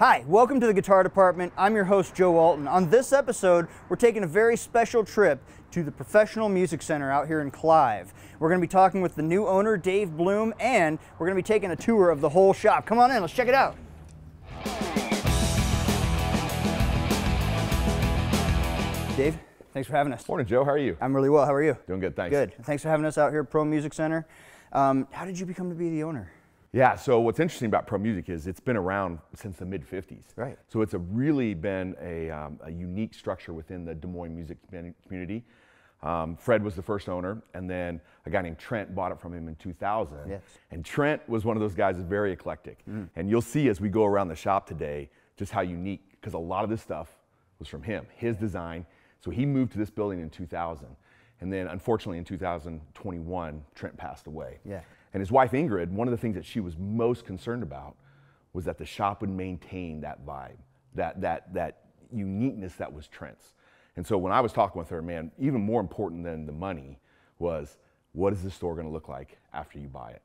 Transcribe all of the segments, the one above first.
Hi, welcome to the Guitar Department. I'm your host, Joe Alton. On this episode, we're taking a very special trip to the Professional Music Center out here in Clive. We're going to be talking with the new owner, Dave Bloom, and we're going to be taking a tour of the whole shop. Come on in, let's check it out. Dave, thanks for having us. Morning, Joe. How are you? I'm really well. How are you? Doing good, thanks. Good. Thanks for having us out here at Pro Music Center. How did you become to be the owner? Yeah, so what's interesting about Pro Music is it's been around since the mid-50s. Right. So it's really been a unique structure within the Des Moines music community. Fred was the first owner, and then a guy named Trent bought it from him in 2000. Yes. And Trent was one of those guys that's very eclectic. And you'll see as we go around the shop today just how unique, because a lot of this stuff was from him, his design. So he moved to this building in 2000. And then unfortunately in 2021, Trent passed away. Yeah. And his wife Ingrid, one of the things that she was most concerned about was that the shop would maintain that vibe, that uniqueness that was Trent's. And so when I was talking with her, man, even more important than the money was, what is this store going to look like after you buy it?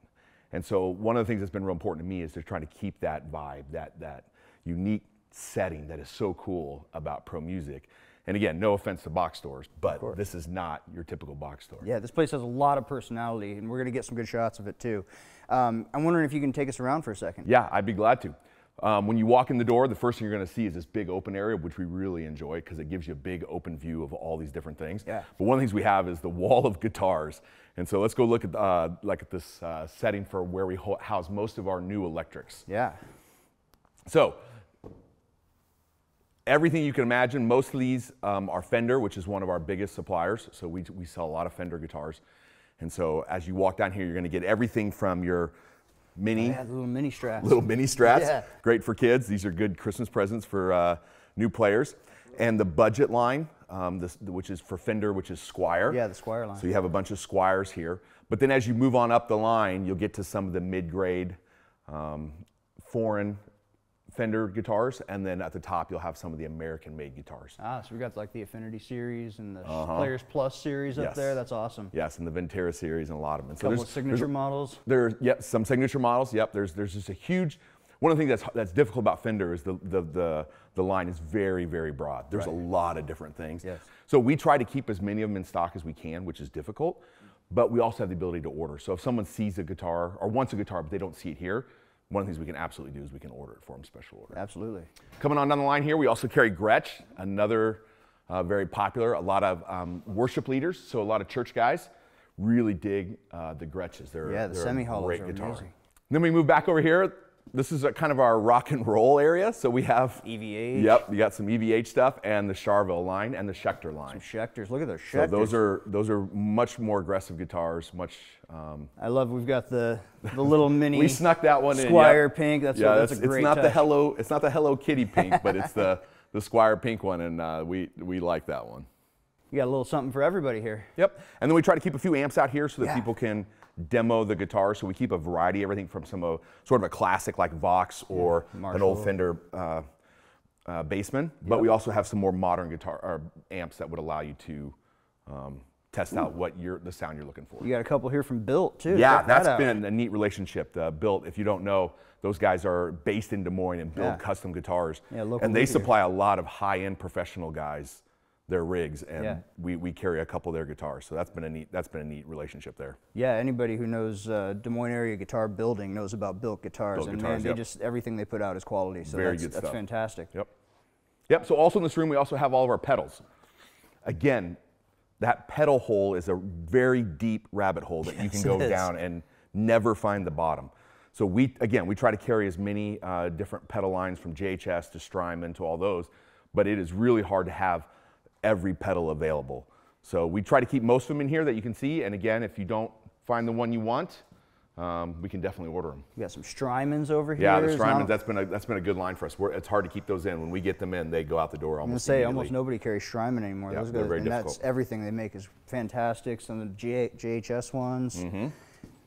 And so one of the things that's been real important to me is to try to keep that vibe, that unique setting that is so cool about Pro Music. And again, no offense to box stores, but this is not your typical box store. Yeah, this place has a lot of personality, and we're going to get some good shots of it too. I'm wondering if you can take us around for a second. Yeah, I'd be glad to. When you walk in the door, the first thing you're going to see is this big open area, which we really enjoy because it gives you a big open view of all these different things. Yeah. But one of the things we have is the wall of guitars. And so let's go look at this setting for where we house most of our new electrics. Yeah. So everything you can imagine, most of these are Fender, which is one of our biggest suppliers. So we sell a lot of Fender guitars. And so as you walk down here, you're going to get everything from your mini. Yeah, the little mini strats. Little mini strats. Yeah. Great for kids. These are good Christmas presents for new players. And the budget line, which is for Fender, which is Squire. Yeah, the Squire line. So you have a bunch of Squires here. But then as you move on up the line, you'll get to some of the mid-grade foreign Fender guitars, and then at the top you'll have some of the American-made guitars. Ah, so we got like the Affinity series and the Players Plus series up there. That's awesome. Yes, and the Ventera series and a lot of them. So couple of signature models. There's some signature models. Yep, there's just a huge. One of the things that's difficult about Fender is the line is very, very broad. There's a lot of different things. Yes. So we try to keep as many of them in stock as we can, which is difficult, but we also have the ability to order. So if someone sees a guitar or wants a guitar but they don't see it here, one of the things we can absolutely do is we can order it for them, special order. Absolutely. Coming on down the line here, we also carry Gretsch, another very popular. A lot of worship leaders, so a lot of church guys really dig the Gretches. The semi-hollows are guitar. amazing. Then we move back over here. This is kind of our rock and roll area. So we have EVH. Yep, you got some EVH stuff and the Charvel line and the Schecter line. Some Schecters. Look at those Schecters. So those are much more aggressive guitars. I love. We've got the little mini. We snuck that one Squire in. Yep. pink. That's a great touch. It's not the Hello Kitty pink, but it's the Squire pink one, and we like that one. You got a little something for everybody here. Yep. And then we try to keep a few amps out here so that people can demo the guitar. So we keep a variety, everything from some sort of a classic like Vox or an old Fender Bassman. But we also have some more modern guitar or amps that would allow you to test out the sound you're looking for. You got a couple here from Built too. Yeah, that's been a neat relationship. Built, if you don't know, those guys are based in Des Moines and build custom guitars. Yeah, local and they supply a lot of high-end professional guys their rigs, and we carry a couple of their guitars. So that's been a neat relationship there. Yeah, anybody who knows Des Moines area guitar building knows about Built guitars, everything they put out is quality. So Very good stuff. That's fantastic. Yep. So also in this room we also have all of our pedals. Again, that pedal hole is a very deep rabbit hole that you can go down and never find the bottom. So we try to carry as many different pedal lines from JHS to Strymon to all those, but it is really hard to have every pedal available. So we try to keep most of them in here that you can see, and again, if you don't find the one you want, we can definitely order them. You got some Strymons over here. Yeah, the Strymons, that's been a good line for us. It's hard to keep those in. When we get them in, they go out the door almost immediately. Almost nobody carries Strymon anymore. Yeah, those they're guys, very difficult. That's everything they make is fantastic. Some of the JHS ones.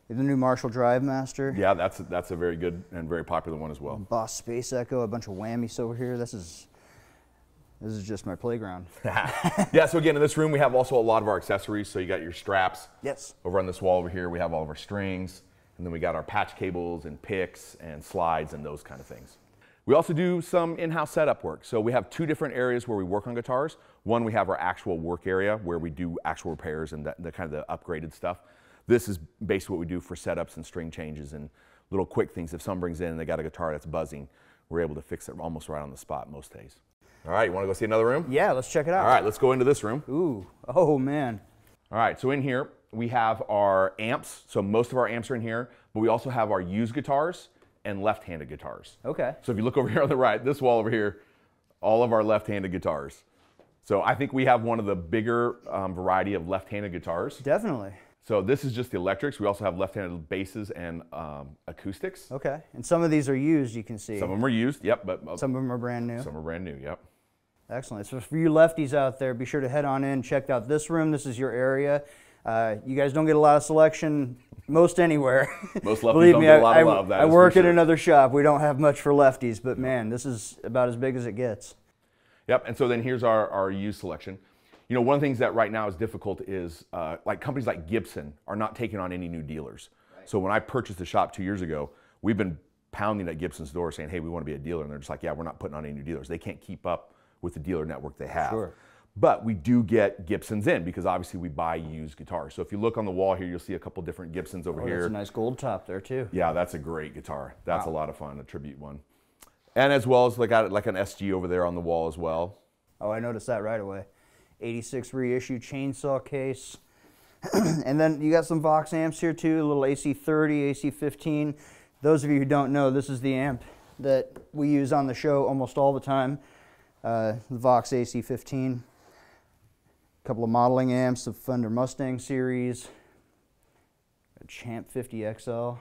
The new Marshall Drive Master. Yeah, that's a very good and very popular one as well. Boss Space Echo, a bunch of whammies over here. This is just my playground. Yeah, so again, in this room we have also a lot of our accessories. So you got your straps. Yes. Over on this wall over here we have all of our strings, and then we got our patch cables and picks and slides and those kind of things. We also do some in-house setup work. So we have two different areas where we work on guitars. One, we have our actual work area where we do actual repairs and the kind of the upgraded stuff. This is basically what we do for setups and string changes and little quick things. If someone brings in and they got a guitar that's buzzing, we're able to fix it almost right on the spot most days. All right, you want to go see another room? Yeah, let's check it out. All right, let's go into this room. Ooh, oh man. All right, so in here we have our amps. So most of our amps are in here, but we also have our used guitars and left-handed guitars. Okay. So if you look over here on the right, this wall over here, all of our left-handed guitars. So I think we have one of the bigger variety of left-handed guitars. Definitely. So this is just the electrics. We also have left-handed basses and acoustics. Okay, and some of these are used, you can see. Some of them are used, yep. But some of them are brand new. Some are brand new, yep. Excellent. So for you lefties out there, be sure to head on in, check out this room. This is your area. You guys don't get a lot of selection most anywhere. Most lefties Believe don't me, get a lot of love. I work at another shop. We don't have much for lefties, but man, this is about as big as it gets. Yep, and so then here's our used selection. You know, one of the things that right now is difficult is like companies like Gibson are not taking on any new dealers. Right. So when I purchased the shop 2 years ago, we've been pounding at Gibson's door saying, hey, we want to be a dealer. And they're just like, yeah, we're not putting on any new dealers. They can't keep up with the dealer network they have. Sure. But we do get Gibsons in because obviously we buy used guitars. So if you look on the wall here, you'll see a couple different Gibsons over here. That's a nice gold top there too. Yeah, that's a great guitar. That's a lot of fun, a tribute one. And as well as like an SG over there on the wall as well. Oh, I noticed that right away. 86 reissue chainsaw case. And then you got some Vox amps here too, a little AC30, AC15. Those of you who don't know, this is the amp that we use on the show almost all the time. The Vox AC15. A couple of modeling amps, the Fender Mustang series. A Champ 50 XL.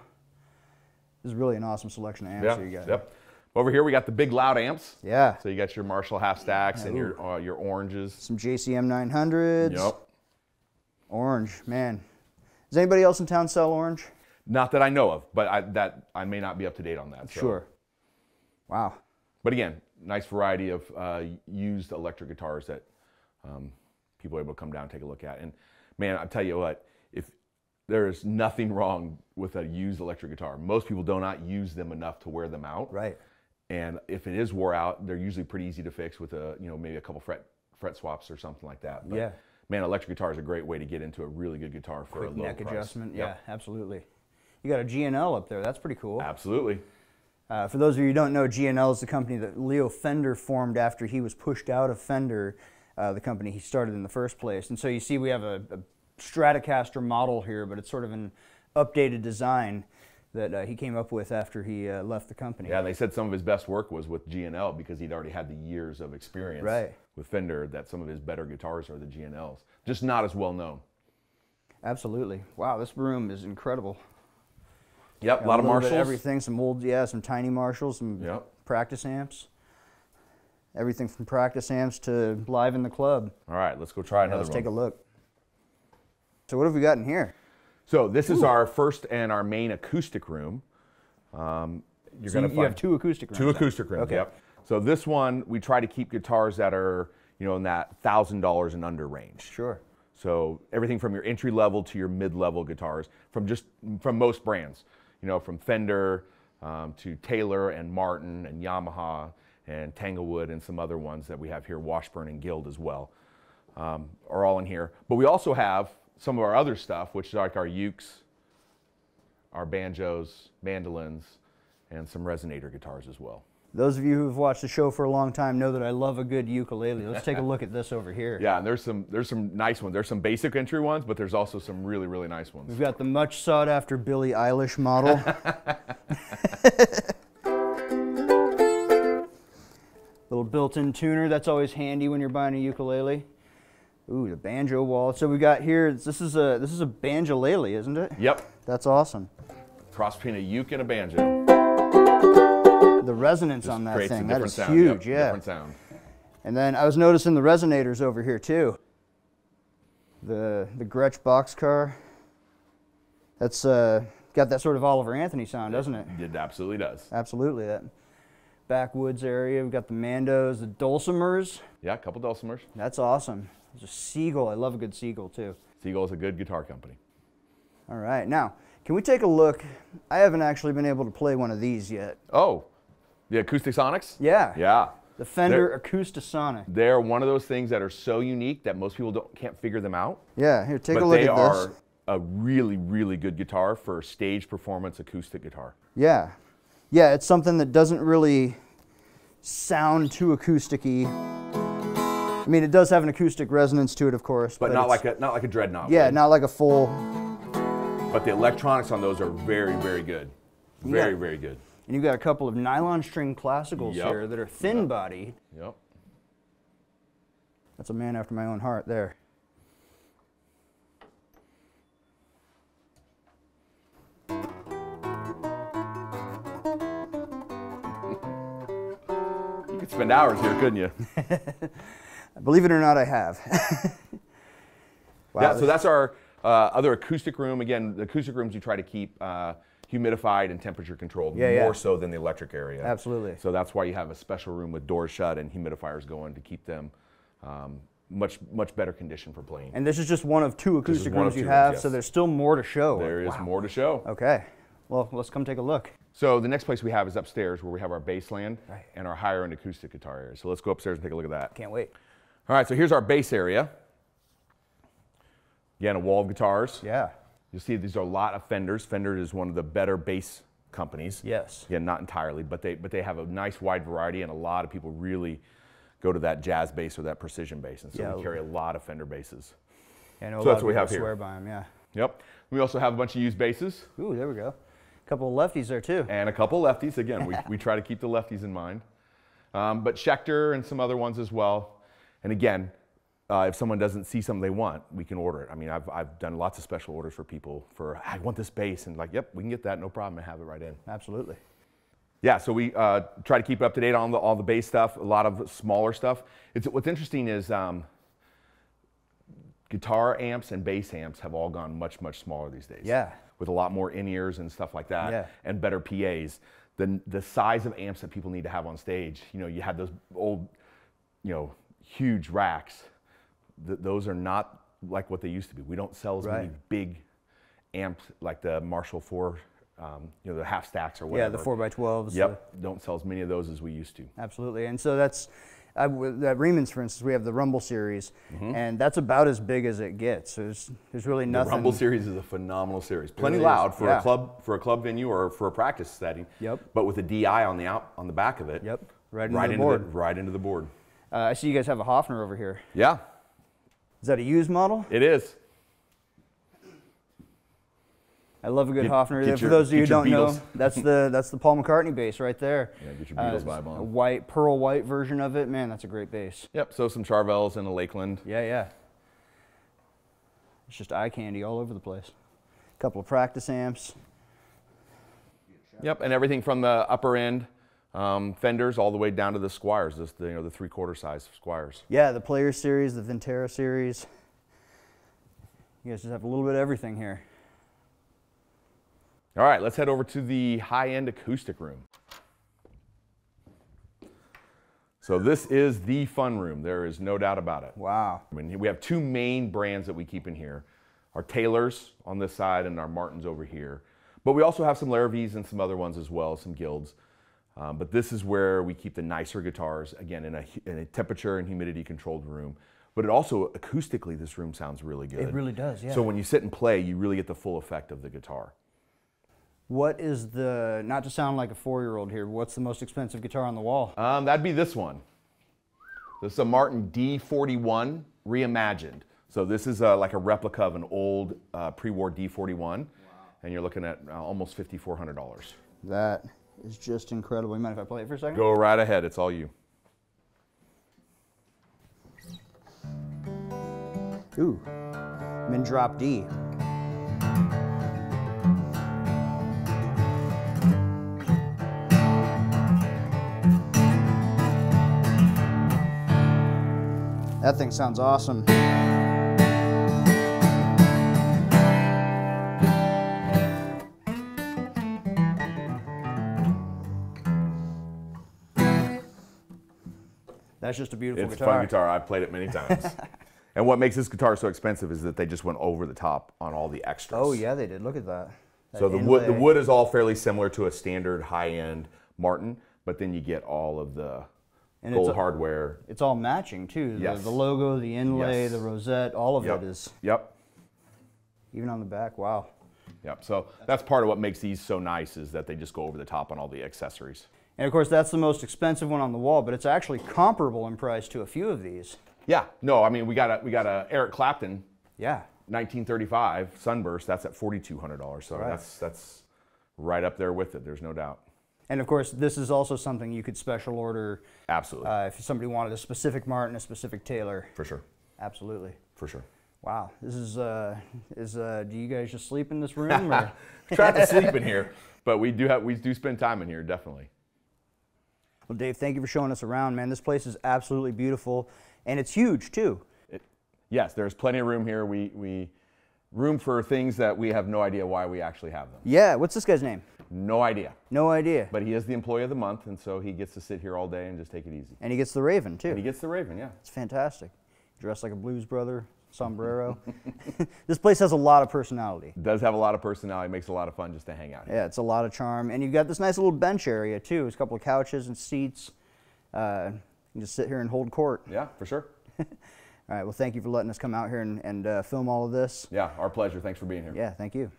This is really an awesome selection of amps here you got. Yep. Over here we got the big loud amps. Yeah. So you got your Marshall half stacks and your oranges. Some JCM 900s. Yep. Orange, man. Does anybody else in town sell orange? Not that I know of, but I may not be up to date on that. So. Sure. Wow. But again, nice variety of used electric guitars that people are able to come down and take a look at. And man, I'll tell you what, if there is nothing wrong with a used electric guitar. Most people do not use them enough to wear them out. Right. And if it is wore out, they're usually pretty easy to fix with maybe a couple fret swaps or something like that. But, yeah. Man, electric guitar is a great way to get into a really good guitar for a low neck price. Adjustment. Yep. Yeah, absolutely. You got a G&L up there. That's pretty cool. Absolutely. For those of you who don't know, G&L is the company that Leo Fender formed after he was pushed out of Fender, the company he started in the first place. And so you see we have a Stratocaster model here, but it's sort of an updated design that he came up with after he left the company. Yeah, they said some of his best work was with G&L because he'd already had the years of experience with Fender, that some of his better guitars are the G&Ls. Just not as well known. Absolutely. Wow, this room is incredible. Yep, a lot of Marshalls. Everything, some old, some tiny Marshalls, some practice amps. Everything from practice amps to live in the club. All right, let's go try another one. Let's take a look. So what have we got in here? So this is our first and our main acoustic room. You have two acoustic rooms. Two acoustic rooms, okay. Yep. So this one, we try to keep guitars that are, in that $1,000 and under range. Sure. So everything from your entry level to your mid-level guitars, from most brands, from Fender to Taylor and Martin and Yamaha and Tanglewood and some other ones that we have here, Washburn and Guild as well, are all in here. But we also have some of our other stuff, which is like our ukes, our banjos, mandolins, and some resonator guitars as well. Those of you who have watched the show for a long time know that I love a good ukulele. Let's take a look at this over here. Yeah, and there's some nice ones. There's some basic entry ones, but there's also some really, really nice ones. We've got the much sought after Billie Eilish model. Little built-in tuner, that's always handy when you're buying a ukulele. Ooh, the banjo wall. So we got here, this is a banjolele, isn't it? Yep. That's awesome. Cross between a uke and a banjo. The resonance on that thing, that is sound. huge, Yep, different sound. And then I was noticing the resonators over here too. The Gretsch boxcar. That's got that sort of Oliver Anthony sound, doesn't it? It absolutely does. Absolutely. That backwoods area, we've got the Mandos, the dulcimers. Yeah, a couple dulcimers. That's awesome. There's a Seagull. I love a good Seagull too. Seagull is a good guitar company. All right, now, can we take a look? I haven't actually been able to play one of these yet. Oh. The Acoustic Sonics? Yeah. Yeah. The Fender Acoustasonic. They're one of those things that are so unique that most people can't figure them out. Yeah, here, take a But look they at this. are a really, really good guitar for stage performance acoustic guitar. Yeah. Yeah, it's something that doesn't really sound too acoustic-y. I mean, it does have an acoustic resonance to it, of course. But not like a Dreadnought. Yeah, would. not like a full... But the electronics on those are very, very good. Very, very good. And you've got a couple of nylon string classicals here that are thin-bodied. Yep. That's a man after my own heart there. You could spend hours here, couldn't you? Believe it or not, I have. Wow, yeah, so that's our other acoustic room. Again, the acoustic rooms you try to keep humidified and temperature controlled, more so than the electric area. Absolutely. So that's why you have a special room with doors shut and humidifiers going to keep them much better condition for playing. And this is just one of two acoustic rooms you have, so there's still more to show. There is more to show. Okay. Well, let's come take a look. So the next place we have is upstairs, where we have our bassland and our higher end acoustic guitar area. So let's go upstairs and take a look at that. Can't wait. All right, so here's our bass area. Again, a wall of guitars. Yeah. You'll see these are a lot of Fenders. Fender is one of the better bass companies. Yes. Yeah, not entirely, but they have a nice wide variety, and a lot of people really go to that jazz bass or that precision bass, and so we carry a lot of Fender basses. Yeah, I know so that's what we have swear here. by them, yeah. Yep. We also have a bunch of used basses. Ooh, there we go. A couple of lefties there too. And a couple of lefties. Again, we try to keep the lefties in mind. But Schecter and some other ones as well. And again, if someone doesn't see something they want, we can order it. I mean, I've done lots of special orders for people for, I want this bass, and like, yep, we can get that, no problem, and have it right in. Absolutely. Yeah, so we try to keep up to date on all the bass stuff, a lot of smaller stuff. What's interesting is guitar amps and bass amps have all gone much smaller these days. Yeah. With a lot more in-ears and stuff like that, and better PAs. The size of amps that people need to have on stage, you had those old, huge racks. Those are not like what they used to be. We don't sell as many big amps like the Marshall 4, the half stacks or whatever. Yeah, the 4x12s. Yep, don't sell as many of those as we used to. Absolutely, and so that's, at Riemann's, for instance, we have the Rumble series, and that's about as big as it gets. So there's really nothing. The Rumble series is a phenomenal series. Plenty loud for a club venue or for a practice setting. Yep. But with a DI on the back of it. Yep. Right into the board. I see you guys have a Hofner over here. Yeah. Is that a used model? It is. I love a good Hofner. For those of you who don't know, that's the Paul McCartney bass right there. Yeah, get your Beatles vibe on. A pearl white version of it. Man, that's a great bass. Yep, so some Charvels and a Lakeland. Yeah. It's just eye candy all over the place. A couple of practice amps. Yep, and everything from the upper end Fenders all the way down to the Squires, the 3/4 size Squires. Yeah, the Player series, the Vintera series. You guys just have a little bit of everything here. All right, let's head over to the high-end acoustic room. So this is the fun room. There is no doubt about it. Wow. I mean, we have two main brands that we keep in here. Our Taylors on this side and our Martins over here. But we also have some Laravees and some other ones as well, some Guilds. But this is where we keep the nicer guitars, again, in a temperature and humidity controlled room. But it also, acoustically, this room sounds really good. It really does, yeah. So when you sit and play, you really get the full effect of the guitar. What is not to sound like a 4-year-old here, what's the most expensive guitar on the wall? That'd be this one. This is a Martin D41 reimagined. So this is like a replica of an old pre-war D41. Wow. And you're looking at almost $5,400. That is just incredible. You mind if I play it for a second? Go right ahead, it's all you. Ooh, I'm in drop D. That thing sounds awesome. That's just a beautiful guitar. It's a fun guitar. I've played it many times. And what makes this guitar so expensive is that they just went over the top on all the extras. Oh yeah, they did. Look at that. So the wood is all fairly similar to a standard high-end Martin, but then you get all of the And gold hardware. It's all matching too. Yes. The logo, the inlay, Yes. the rosette, all of it is. Yep. Even on the back, wow. Yep. So that's part of what makes these so nice is that they just go over the top on all the accessories. And of course, that's the most expensive one on the wall, but it's actually comparable in price to a few of these. Yeah. No, I mean we got a Eric Clapton. Yeah. 1935 Sunburst. That's at $4,200. So Right. that's right up there with it. There's no doubt. And of course, this is also something you could special order. Absolutely. If somebody wanted a specific Martin, a specific Taylor. For sure. Absolutely. For sure. Wow. This is do you guys just sleep in this room? Or? Try to sleep in here, but we do spend time in here, definitely. Well, Dave, thank you for showing us around, man. This place is absolutely beautiful, and it's huge too. Yes, there's plenty of room here. We room for things that we have no idea why we actually have them. Yeah. What's this guy's name? No idea. No idea. But he is the employee of the month, and so he gets to sit here all day and just take it easy. And he gets the Raven too. And he gets the Raven, yeah. It's fantastic. Dressed like a blues brother, sombrero. This place has a lot of personality. It does have a lot of personality. Makes it a lot of fun just to hang out here. Yeah, it's a lot of charm. And you've got this nice little bench area too. There's a couple of couches and seats. You can just sit here and hold court. Yeah, for sure. All right, well, thank you for letting us come out here and film all of this. Yeah, our pleasure. Thanks for being here. Yeah, thank you.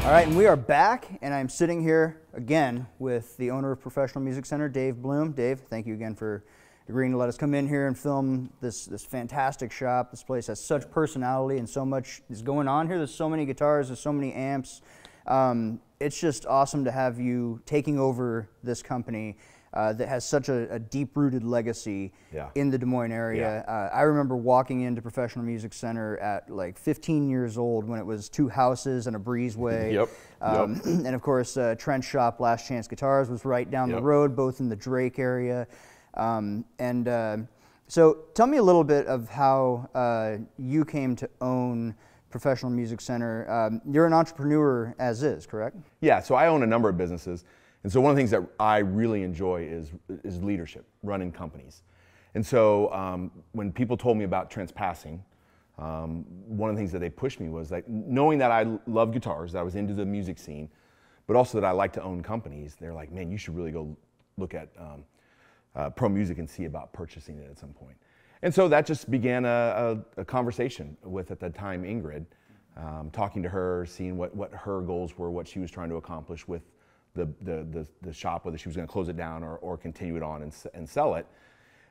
All right, and we are back, and I'm sitting here again with the owner of Professional Music Center, Dave Bloom. Dave, thank you again for agreeing to let us come in here and film this fantastic shop. This place has such personality and so much is going on here. There's so many guitars, there's so many amps. It's just awesome to have you taking over this company that has such a deep-rooted legacy in the Des Moines area. Yeah. I remember walking into Professional Music Center at like 15 years old when it was 2 houses and a breezeway. Yep. And of course, Trent's shop, Last Chance Guitars, was right down the road, both in the Drake area. So tell me a little bit of how you came to own Professional Music Center. You're an entrepreneur as is, correct? Yeah, so I own a number of businesses. And so one of the things that I really enjoy is leadership, running companies. And so when people told me about Trent's passing, one of the things that they pushed me was like knowing that I love guitars, that I was into the music scene, but also that I like to own companies. They're like, man, you should really go look at Pro Music and see about purchasing it at some point. And so that just began a conversation with, at the time, Ingrid, talking to her, seeing what her goals were, what she was trying to accomplish with the shop, whether she was going to close it down or continue it on and sell it.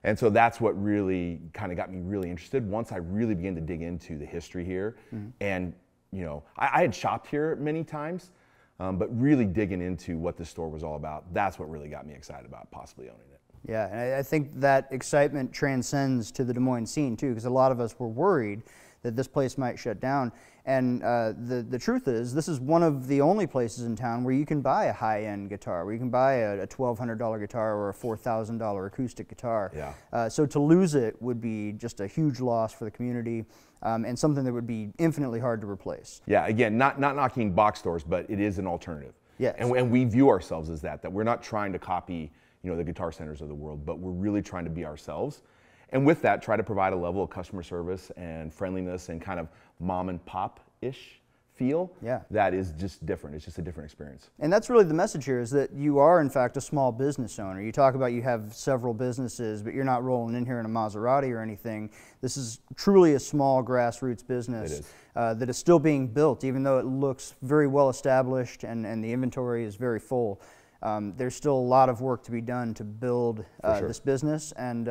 And so that's what really kind of got me really interested once I really began to dig into the history here. And you know, I had shopped here many times, but really digging into what this store was all about, that's what really got me excited about possibly owning it. Yeah, and I think that excitement transcends to the Des Moines scene too, because a lot of us were worried that this place might shut down. And the truth is, this is one of the only places in town where you can buy a high-end guitar, where you can buy a $1,200 guitar or a $4,000 acoustic guitar. Yeah. So to lose it would be just a huge loss for the community, and something that would be infinitely hard to replace. Yeah, again, not knocking box stores, but it is an alternative. Yes. And we view ourselves as that we're not trying to copy, you know, the Guitar Centers of the world, but we're really trying to be ourselves. And with that, try to provide a level of customer service and friendliness and kind of mom and pop-ish feel that is just different. It's just a different experience. And that's really the message here, is that you are in fact a small business owner. You talk about you have several businesses, but you're not rolling in here in a Maserati or anything. This is truly a small grassroots business that is still being built, even though it looks very well established and the inventory is very full. There's still a lot of work to be done to build this business, and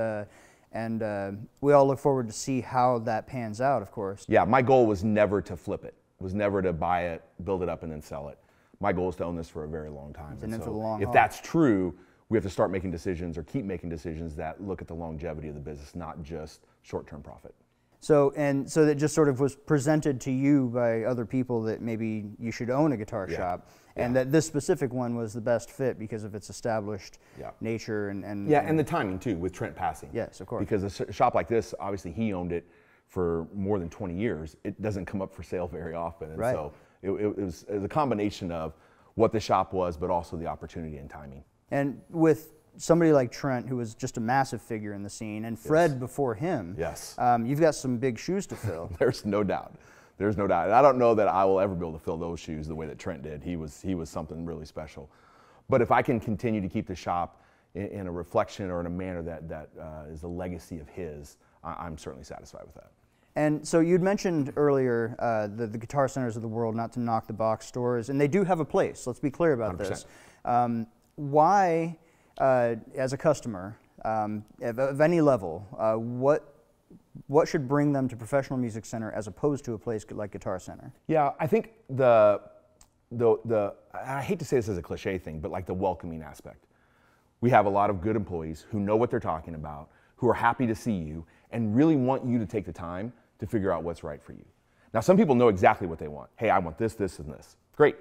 we all look forward to see how that pans out, of course. Yeah, my goal was never to flip it. Was never to buy it, build it up, and then sell it. My goal is to own this for a very long time. And for the long if haul. that's true, we have to start making decisions or keep making decisions that look at the longevity of the business, not just short-term profit. So that just sort of was presented to you by other people that maybe you should own a guitar shop, and that this specific one was the best fit because of its established nature and the timing too, with Trent passing. Yes, of course. Because a shop like this, obviously he owned it for more than 20 years. It doesn't come up for sale very often, and so it was a combination of what the shop was, but also the opportunity and timing. And with somebody like Trent, who was just a massive figure in the scene, and Fred before him, you've got some big shoes to fill. There's no doubt. There's no doubt. I don't know that I will ever be able to fill those shoes the way that Trent did. He was something really special. But if I can continue to keep the shop in a reflection or in a manner that is a legacy of his, I'm certainly satisfied with that. And so you'd mentioned earlier the Guitar Centers of the world, not to knock the box stores, and they do have a place. Let's be clear about 100%. this. Why, as a customer, of any level, what should bring them to Professional Music Center as opposed to a place like Guitar Center? Yeah, I think I hate to say this as a cliche thing, but like the welcoming aspect. We have a lot of good employees who know what they're talking about, who are happy to see you, and really want you to take the time to figure out what's right for you. Now, some people know exactly what they want. Hey, I want this, this, and this. Great.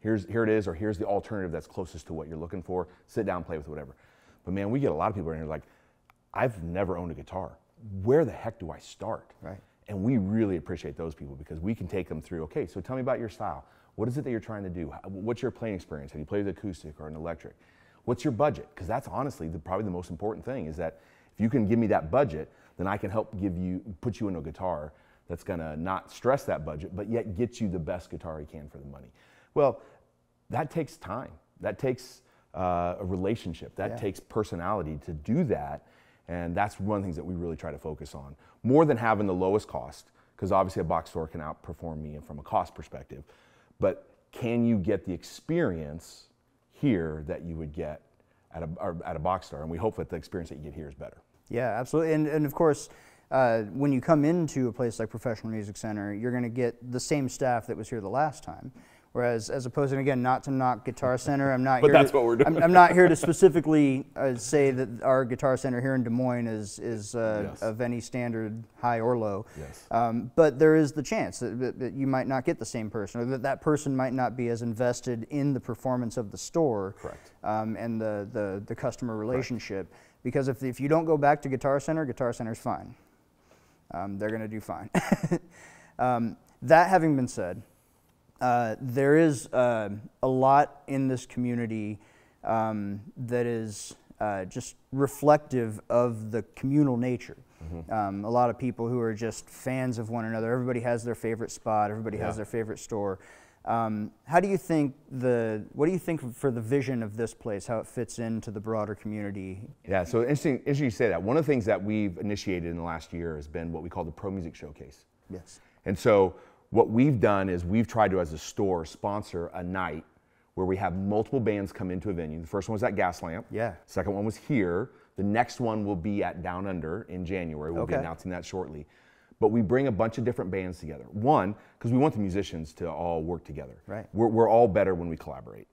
Here it is, or here's the alternative that's closest to what you're looking for. Sit down, play with whatever. But man, we get a lot of people in here like, I've never owned a guitar. Where the heck do I start? Right. And we really appreciate those people because we can take them through, okay, so tell me about your style. What is it that you're trying to do? What's your playing experience? Have you played with acoustic or an electric? What's your budget? Because that's honestly probably the most important thing is that if you can give me that budget, then I can help put you in a guitar that's gonna not stress that budget, but yet get you the best guitar you can for the money. Well, that takes time. That takes a relationship. That takes personality to do that. And that's one of the things that we really try to focus on. More than having the lowest cost, because obviously a box store can outperform me from a cost perspective, but can you get the experience here that you would get at a box store? And we hope that the experience that you get here is better. Yeah, absolutely. And of course, when you come into a place like Professional Music Center, you're going to get the same staff that was here the last time. Whereas, as opposed to, again, not to knock Guitar Center, I'm not. But here that's to, what we're doing. I'm not here to specifically say that our Guitar Center here in Des Moines is of any standard, high or low. Yes. But there is the chance that you might not get the same person, or that person might not be as invested in the performance of the store. Correct. And the customer relationship. Correct. Because if you don't go back to Guitar Center's fine. They're going to do fine. That having been said, there is a lot in this community that is just reflective of the communal nature. Mm-hmm. A lot of people who are just fans of one another. Everybody has their favorite spot. Everybody has their favorite store. How do you think what do you think for the vision of this place, how it fits into the broader community? Yeah, so interesting you say that. One of the things that we've initiated in the last year has been what we call the Pro Music Showcase. Yes. And so what we've done is we've tried to, as a store, sponsor a night where we have multiple bands come into a venue. The first one was at Gaslamp. Yeah. Second one was here. The next one will be at Down Under in January. We'll be announcing that shortly. But we bring a bunch of different bands together. One, because we want the musicians to all work together. Right. We're all better when we collaborate.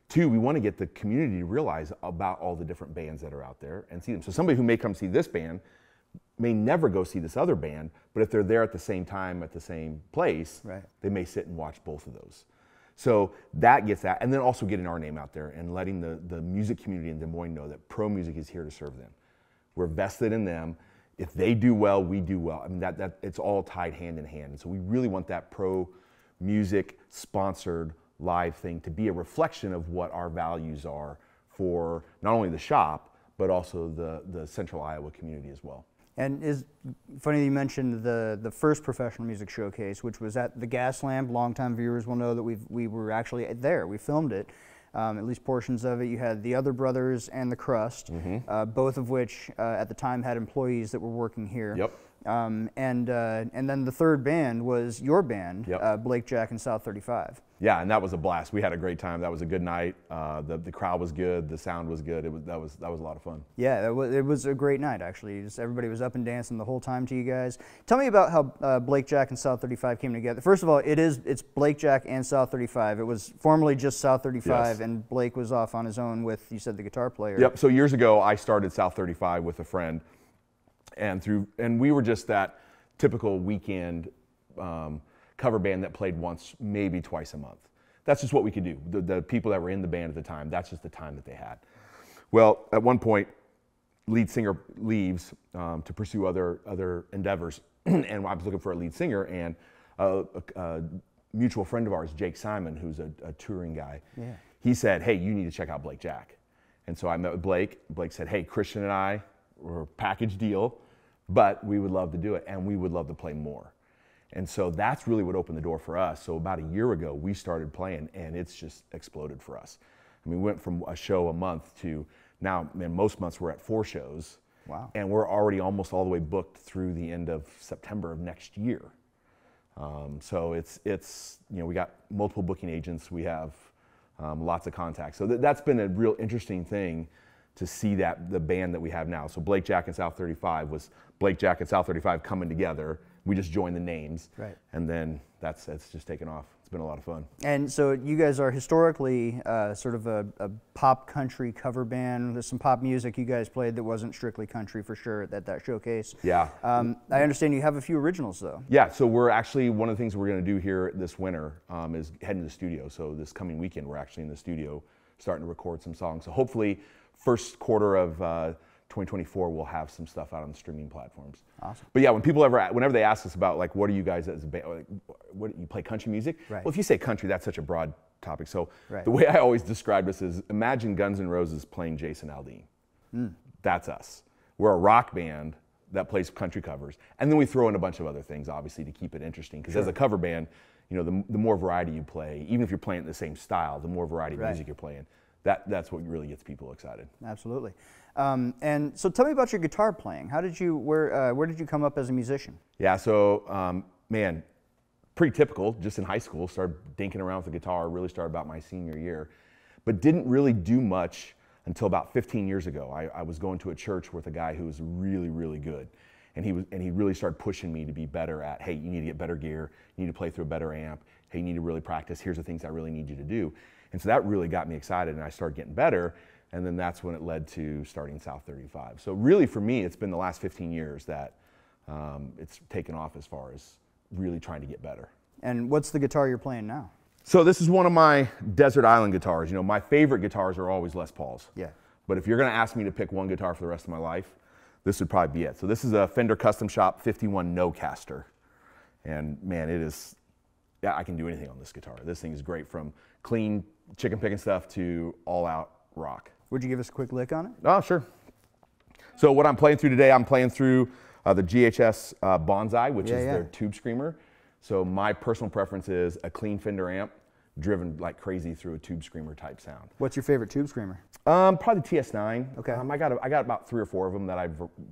Two, we want to get the community to realize about all the different bands that are out there and see them. So somebody who may come see this band may never go see this other band, but if they're there at the same time at the same place, they may sit and watch both of those. So that gets that, and then also getting our name out there and letting the music community in Des Moines know that Pro Music is here to serve them. We're vested in them. If they do well, we do well. I mean, it's all tied hand in hand. And so we really want that Pro Music sponsored live thing to be a reflection of what our values are for not only the shop, but also the Central Iowa community as well. And it's funny that you mentioned the first Professional Music Showcase, which was at the Gaslamp. Longtime viewers will know that we were actually there. We filmed it, at least portions of it. You had the Other Brothers and the Crust, both of which at the time had employees that were working here. Yep. And then the third band was your band, Blake Jack and South 35. Yeah, and that was a blast. We had a great time. That was a good night. The crowd was good. The sound was good. That was a lot of fun. Yeah, it was a great night, actually. Just everybody was up and dancing the whole time to you guys. Tell me about how Blake Jack and South 35 came together. First of all, it's Blake Jack and South 35. It was formerly just South 35, and Blake was off on his own with, you said, the guitar player. Yep. So years ago, I started South 35 with a friend, and we were just that typical weekend cover band that played once, maybe twice a month. That's just what we could do. The people that were in the band at the time, that's just the time that they had. Well, at one point, lead singer leaves to pursue other endeavors, and I was looking for a lead singer, and a mutual friend of ours, Jake Simon, who's a touring guy, he said, hey, you need to check out Blake Jack. And so I met with Blake. Blake said, hey, Christian and I, we're a package deal, but we would love to do it, and we would love to play more. And so that's really what opened the door for us. So about a year ago, we started playing, and it's just exploded for us. I mean, we went from a show a month to now, man, most months we're at 4 shows. Wow. And we're already almost all the way booked through the end of September of next year. So it's you know, we got multiple booking agents. We have lots of contacts. So that's been a real interesting thing to see that the band that we have now. So Blake Jack and South 35 was Blake Jack and South 35 coming together. We just joined the names, right? And then it's just taken off. It's been a lot of fun. And so you guys are historically sort of a pop country cover band. There's some pop music you guys played that wasn't strictly country for sure at that showcase. Yeah. I understand you have a few originals though. Yeah, so we're actually, one of the things we're going to do here this winter is head into the studio. So this coming weekend, we're actually in the studio starting to record some songs. So hopefully first quarter of 2024, we'll have some stuff out on the streaming platforms. Awesome. But yeah, whenever they ask us about like, what are you guys as a band, like, what you play country music? Right. Well, if you say country, that's such a broad topic. So right. The way I always describe this is, imagine Guns N' Roses playing Jason Aldean. That's us. We're a rock band that plays country covers, and then we throw in a bunch of other things, obviously, to keep it interesting. Because as a cover band, you know, the more variety you play, even if you're playing the same style, the more variety of music you're playing. That's what really gets people excited. Absolutely. And so tell me about your guitar playing. How did you, where did you come up as a musician? Yeah, so man, pretty typical, just in high school, started dinking around with the guitar, really started about my senior year, but didn't really do much until about 15 years ago. I was going to a church with a guy who was really, really good. And he really started pushing me to be better at, hey, you need to get better gear, you need to play through a better amp, hey, you need to really practice, here's the things I really need you to do. And so that really got me excited, and I started getting better, and then that's when it led to starting South 35. So really for me, it's been the last 15 years that it's taken off as far as really trying to get better. And what's the guitar you're playing now? So this is one of my desert island guitars. You know, my favorite guitars are always Les Pauls. Yeah. But if you're gonna ask me to pick one guitar for the rest of my life, this would probably be it. So this is a Fender Custom Shop 51 No-Caster. And man, it is, yeah, I can do anything on this guitar. This thing is great, from clean chicken picking stuff to all out rock. Would you give us a quick lick on it? Oh, sure. So what I'm playing through today, I'm playing through the GHS Bonsai, which is their tube screamer. So my personal preference is a clean Fender amp driven like crazy through a tube screamer type sound. What's your favorite tube screamer? Probably the TS9. Okay. I got about 3 or 4 of them that I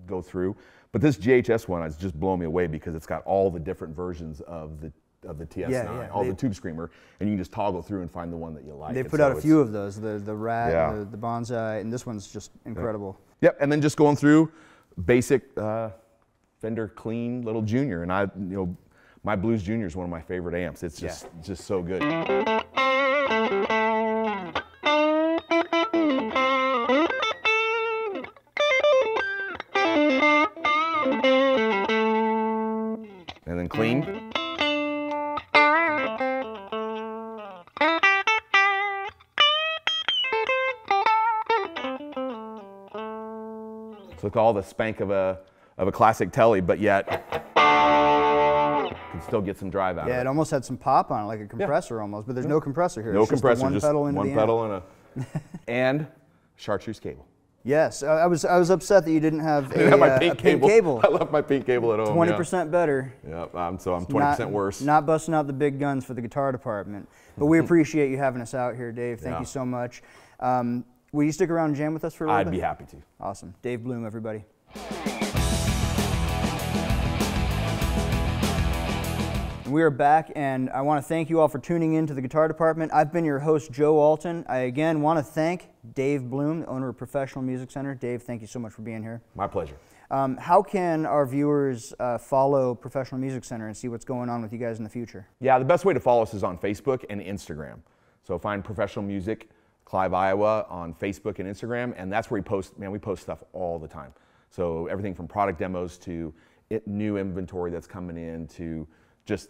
go through, but this GHS one has just blown me away because it's got all the different versions of the TS9, all the tube screamer, and you can just toggle through and find the one that you like. They put out a few of those, the Rat, the Bonsai, and this one's just incredible. Yep, and then just going through basic Fender clean little Junior, and you know, my Blues Junior is one of my favorite amps. It's just so good. And then clean. So with all the spank of a classic Telly, but yet can still get some drive out of it. Yeah, it almost had some pop on it, like a compressor almost, but there's no compressor here. No it's compressor, just one pedal and a and chartreuse cable. Yes, I was upset that you didn't have my a pink cable. I left my pink cable at home. 20% better. Yep, so I'm 20% worse. Not busting out the big guns for the guitar department. But we appreciate you having us out here, Dave. Thank you so much. Will you stick around and jam with us for a little bit? I'd be happy to. Awesome. Dave Bloom, everybody. We are back, and I want to thank you all for tuning in to the Guitar Department. I've been your host, Joe Alton. I again want to thank Dave Bloom, the owner of Professional Music Center. Dave, thank you so much for being here. My pleasure. How can our viewers follow Professional Music Center and see what's going on with you guys in the future? Yeah, the best way to follow us is on Facebook and Instagram. So find Professional Music Clive, Iowa on Facebook and Instagram, and that's where we post, man, we post stuff all the time. So everything from product demos to new inventory that's coming in to just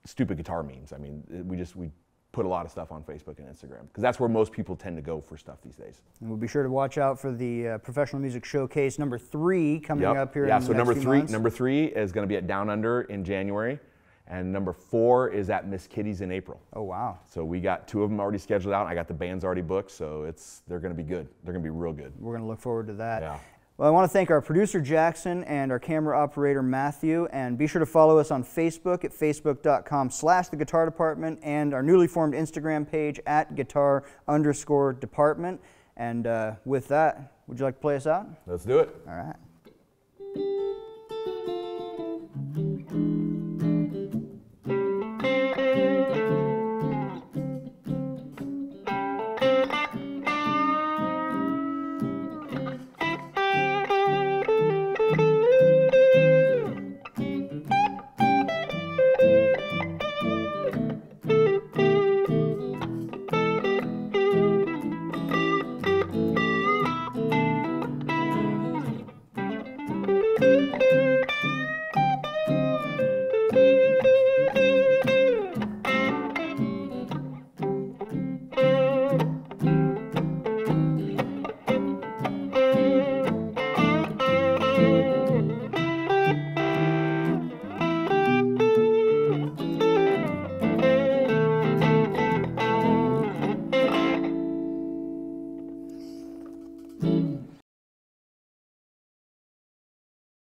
stupid guitar memes. I mean, we put a lot of stuff on Facebook and Instagram because that's where most people tend to go for stuff these days. And we'll be sure to watch out for the Professional Music Showcase #3 coming up here in the next few months. Number three is going to be at Down Under in January, and number 4 is at Miss Kitty's in April. Oh wow! So we got 2 of them already scheduled out. I got the bands already booked, so they're going to be good. They're going to be real good. We're going to look forward to that. Yeah. Well, I want to thank our producer Jackson and our camera operator Matthew, and be sure to follow us on Facebook at facebook.com/The Guitar Department and our newly formed Instagram page at guitar_department. And with that, would you like to play us out? Let's do it. All right.